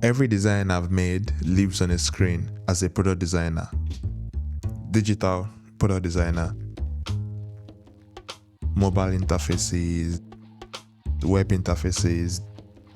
Every design I've made lives on a screen as a product designer, digital product designer, mobile interfaces, web interfaces,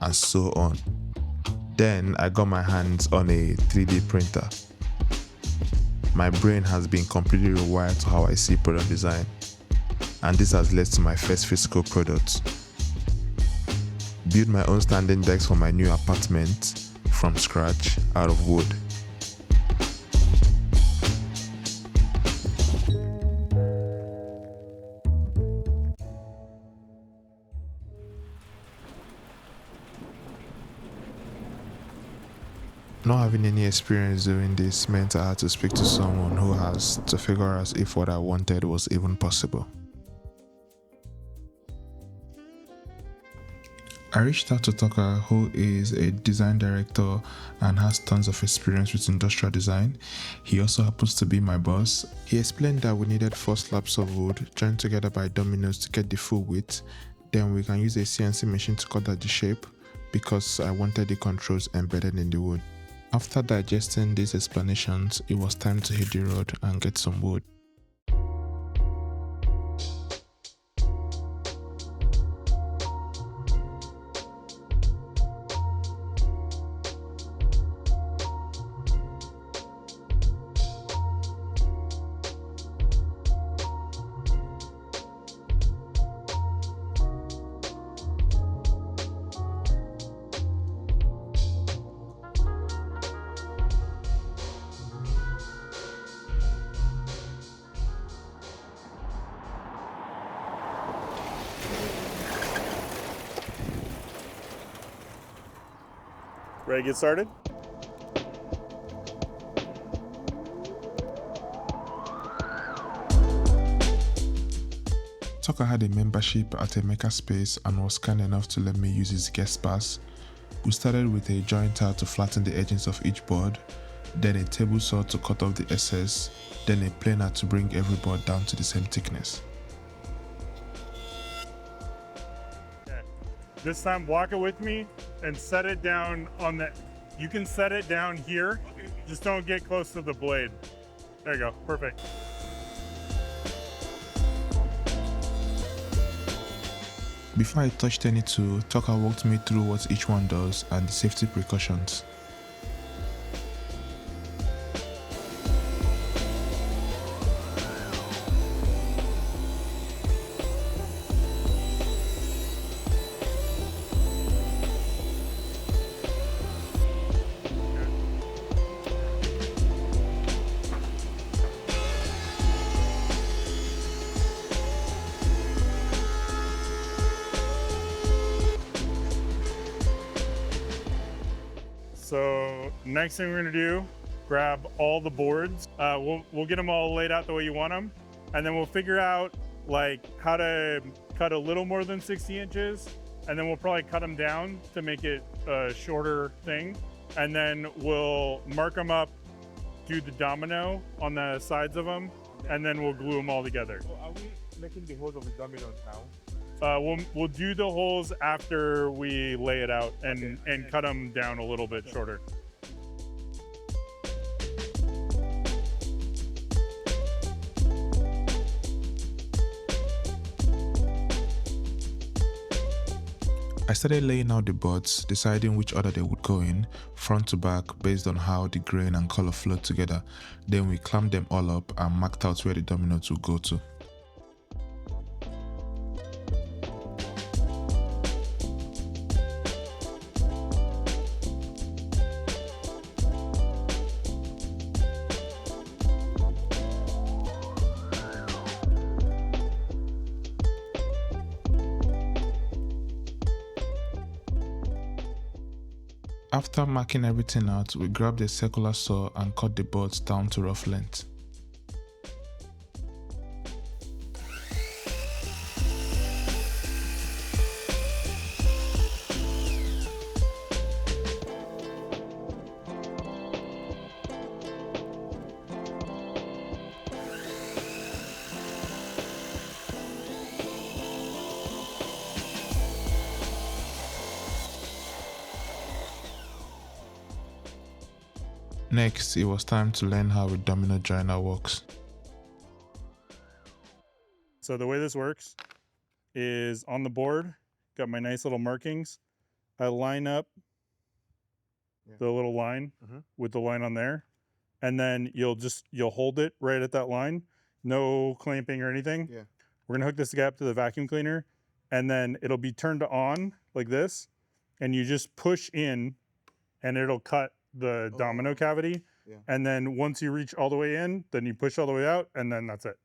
and so on. Then I got my hands on a 3D printer. My brain has been completely rewired to how I see product design, and this has led to my first physical product. Build my own standing decks for my new apartment from scratch out of wood. Not having any experience doing this meant I had to speak to someone who has to figure out if what I wanted was even possible. I reached out to Tucker, who is a design director and has tons of experience with industrial design. He also happens to be my boss. He explained that we needed 4 slabs of wood joined together by dominoes to get the full width. Then we can use a CNC machine to cut out the shape because I wanted the controls embedded in the wood. After digesting these explanations, it was time to hit the road and get some wood. Ready to get started? Tucker had a membership at a makerspace and was kind enough to let me use his guest pass. We started with a jointer to flatten the edges of each board, then a table saw to cut off the excess, then a planer to bring every board down to the same thickness. Okay. This time walk it with me and set it down on the, you can set it down here, just don't get close to the blade. There you go, perfect. Before I touched any tool, Tucker walked me through what each one does and the safety precautions. So next thing we're gonna do, grab all the boards. We'll get them all laid out the way you want them, and then we'll figure out like how to cut a little more than 60 inches, and then we'll probably cut them down to make it a shorter thing, and then we'll mark them up, do the domino on the sides of them, and then we'll glue them all together. So are we making the holes of the dominoes now? We'll do the holes after we lay it out and cut them down a little bit shorter. I started laying out the boards, deciding which order they would go in, front to back, based on how the grain and color flowed together. Then we clamped them all up and marked out where the dominoes would go to. After marking everything out, we grabbed a circular saw and cut the boards down to rough length. Next, it was time to learn how a domino joiner works. So the way this works is on the board, got my nice little markings. I line up the little line with the line on there, and then you'll hold it right at that line. No clamping or anything. Yeah. We're gonna hook this guy up to the vacuum cleaner, and then it'll be turned on like this, and you just push in, and it'll cut the domino cavity. Yeah. And then once you reach all the way in, then you push all the way out, and then that's it.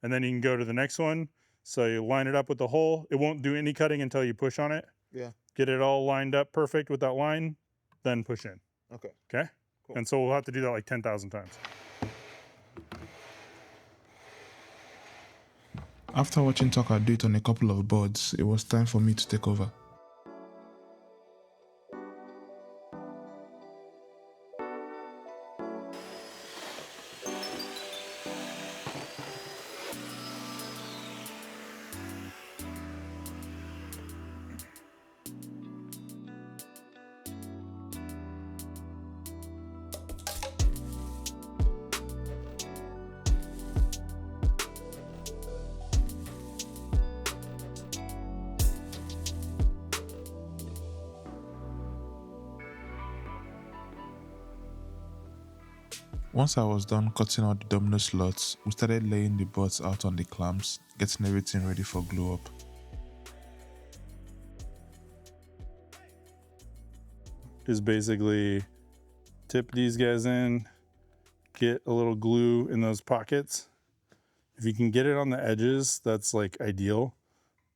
And then you can go to the next one. So you line it up with the hole. It won't do any cutting until you push on it. Yeah. Get it all lined up perfect with that line, then push in. Okay. Okay? Cool. And so we'll have to do that like 10,000 times. After watching Tucker do it on a couple of boards, it was time for me to take over. Once I was done cutting out the domino slots, we started laying the boards out on the clamps, getting everything ready for glue up. Just basically tip these guys in, get a little glue in those pockets. If you can get it on the edges, that's like ideal.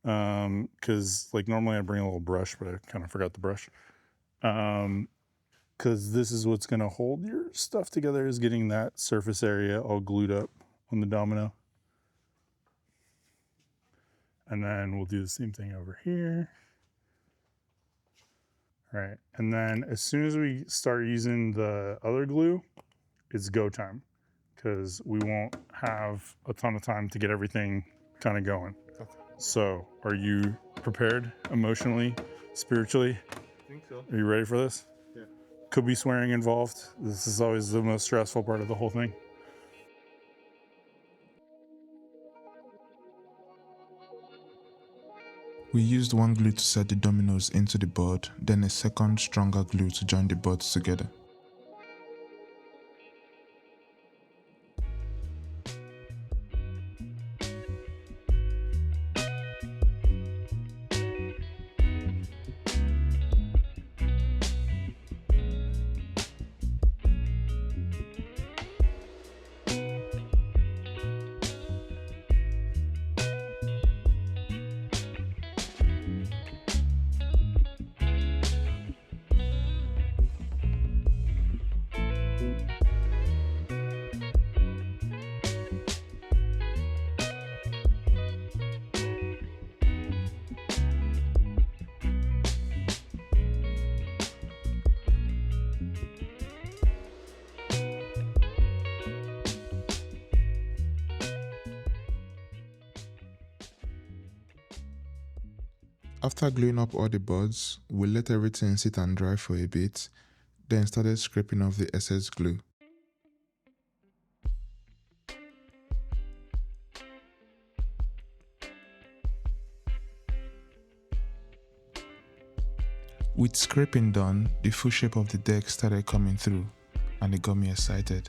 Because like normally I bring a little brush, but I kind of forgot the brush. Because this is what's going to hold your stuff together, is getting that surface area all glued up on the domino. And then we'll do the same thing over here. All right, and then as soon as we start using the other glue, it's go time, because we won't have a ton of time to get everything kind of going. Okay. So are you prepared emotionally, spiritually? I think so. Are you ready for this? Yeah. Could be swearing involved. This is always the most stressful part of the whole thing. We used one glue to set the dominoes into the board, then a second stronger glue to join the boards together. After gluing up all the boards, we let everything sit and dry for a bit, then started scraping off the excess glue. With scraping done, the full shape of the deck started coming through, and it got me excited.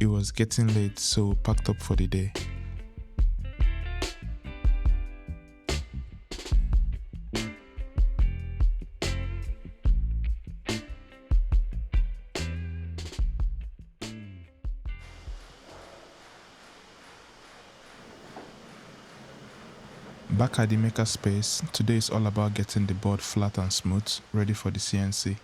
It was getting late, so packed up for the day. Back at the maker space, today is all about getting the board flat and smooth, ready for the CNC.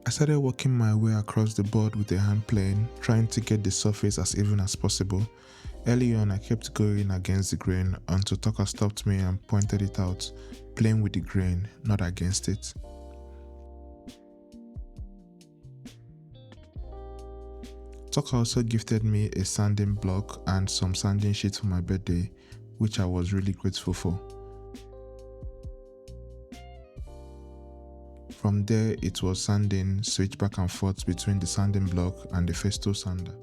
I started working my way across the board with a hand plane, trying to get the surface as even as possible. Early on, I kept going against the grain until Tucker stopped me and pointed it out, playing with the grain, not against it. Tucker also gifted me a sanding block and some sanding sheets for my birthday, which I was really grateful for. From there, it was sanding, switch back and forth between the sanding block and the Festo sander.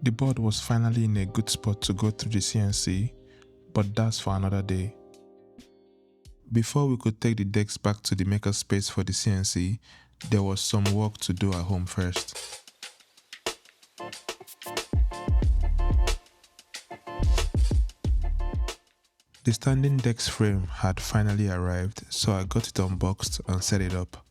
The board was finally in a good spot to go through the CNC, but that's for another day. Before we could take the decks back to the maker space for the CNC, there was some work to do at home first. The standing deck's frame had finally arrived, so I got it unboxed and set it up.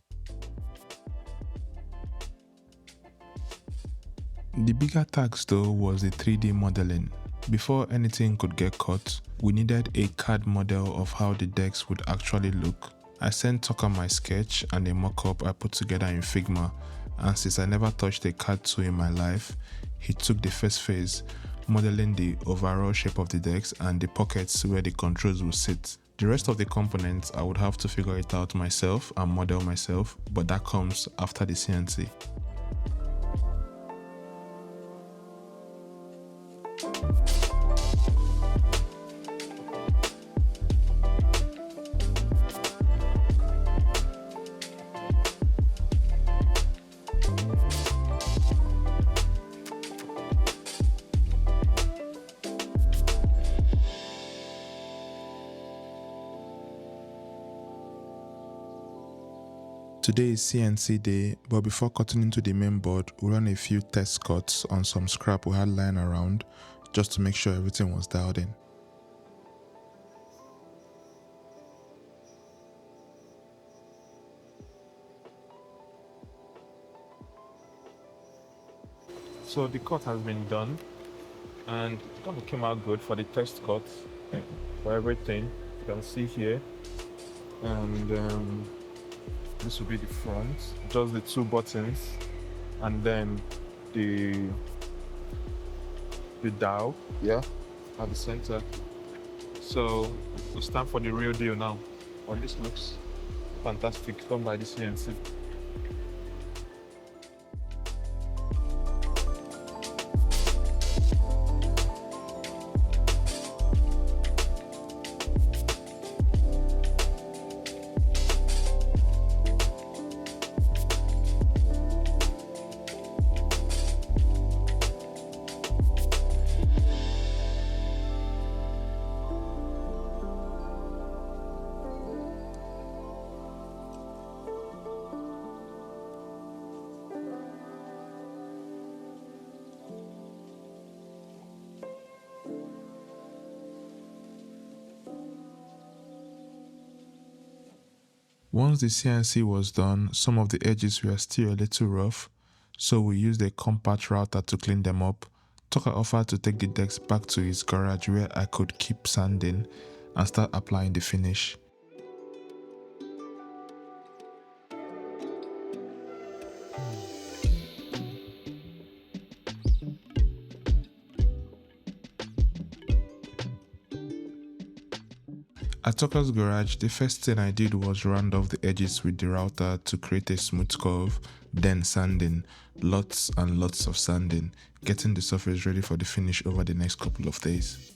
The bigger task though was the 3D modeling. Before anything could get cut, we needed a CAD model of how the decks would actually look. I sent Tucker my sketch and a mock-up I put together in Figma, and since I never touched a CAD tool in my life, he took the first phase, modeling the overall shape of the decks and the pockets where the controls would sit. The rest of the components I would have to figure it out myself and model myself, but that comes after the CNC. Today is CNC day, but before cutting into the main board, we ran a few test cuts on some scrap we had lying around just to make sure everything was dialed in. So the cut has been done, and it kind of came out good for the test cut for everything. You can see here, and this will be the front, just the two buttons, and then the dial, at the center. So it's time for the real deal now. Oh, this looks fantastic, done by the CNC. Once the CNC was done, some of the edges were still a little rough, so we used a compact router to clean them up. Tucker offered to take the decks back to his garage where I could keep sanding and start applying the finish. At Tucker's garage, the first thing I did was round off the edges with the router to create a smooth curve, then sanding, lots and lots of sanding, getting the surface ready for the finish over the next couple of days.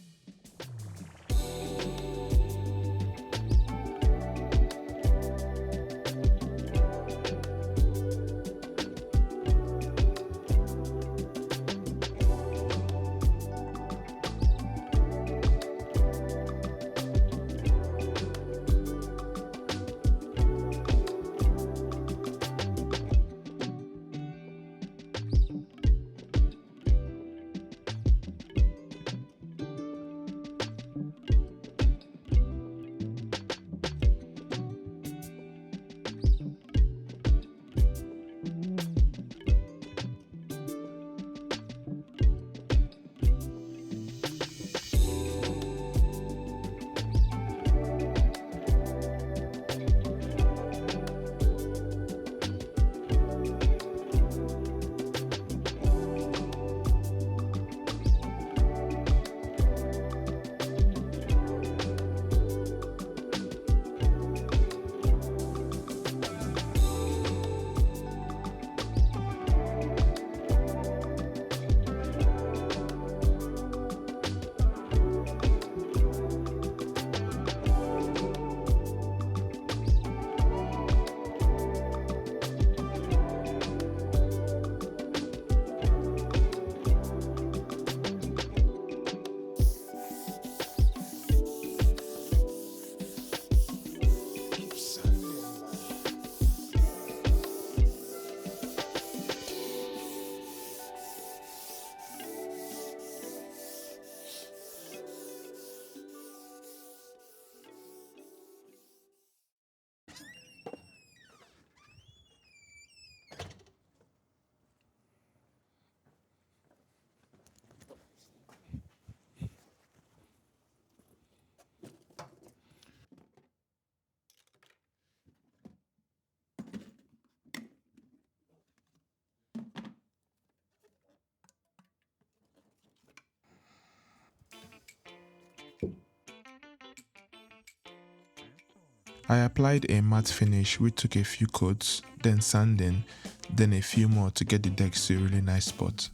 I applied a matte finish which took a few coats, then sanding, then a few more to get the decks to a really nice spot.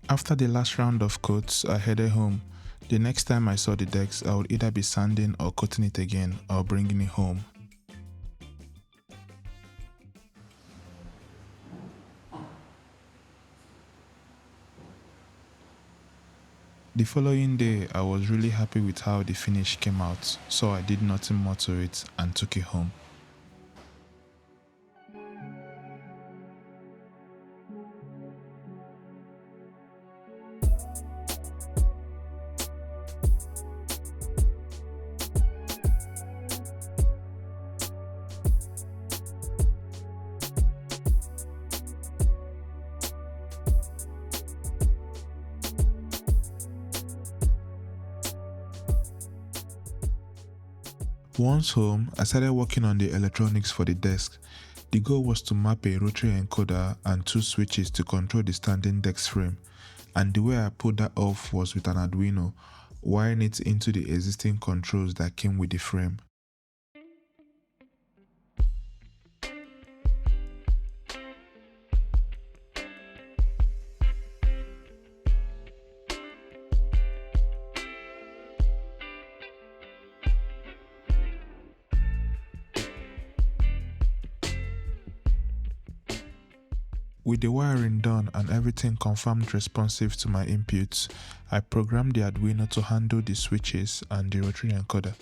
After the last round of coats, I headed home. The next time I saw the decks, I would either be sanding or coating it again or bringing it home. The following day, I was really happy with how the finish came out, so I did nothing more to it and took it home. Once home, I started working on the electronics for the desk. The goal was to map a rotary encoder and 2 switches to control the standing desk frame, and the way I pulled that off was with an Arduino, wiring it into the existing controls that came with the frame. With the wiring done and everything confirmed responsive to my inputs, I programmed the Arduino to handle the switches and the rotary encoder.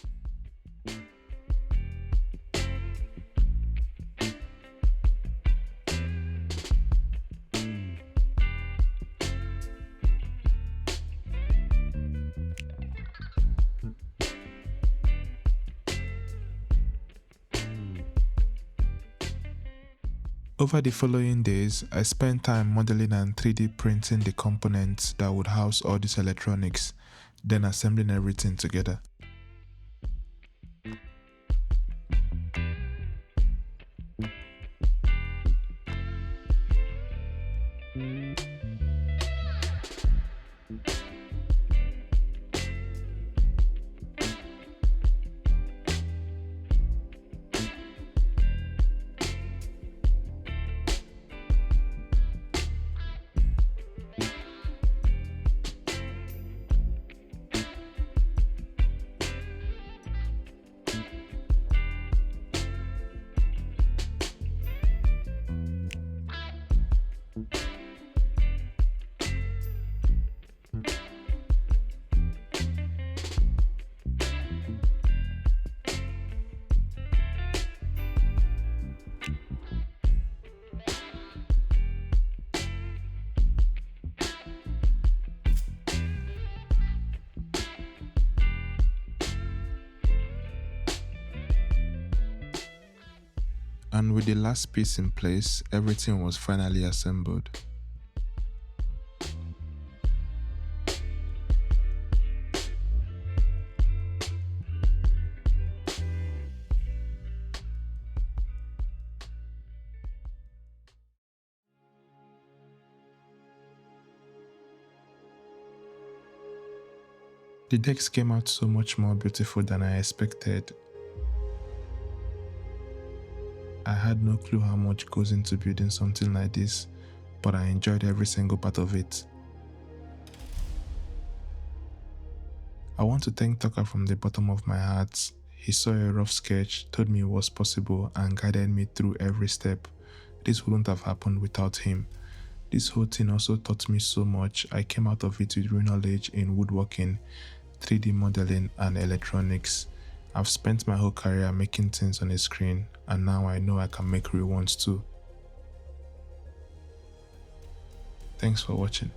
Over the following days, I spent time modeling and 3D printing the components that would house all these electronics, then assembling everything together. And with the last piece in place, everything was finally assembled. The decks came out so much more beautiful than I expected. I had no clue how much goes into building something like this, but I enjoyed every single part of it. I want to thank Tucker from the bottom of my heart. He saw a rough sketch, told me it was possible, and guided me through every step. This wouldn't have happened without him. This whole thing also taught me so much. I came out of it with real knowledge in woodworking, 3D modeling, and electronics. I've spent my whole career making things on a screen, and now I know I can make real ones too. Thanks for watching.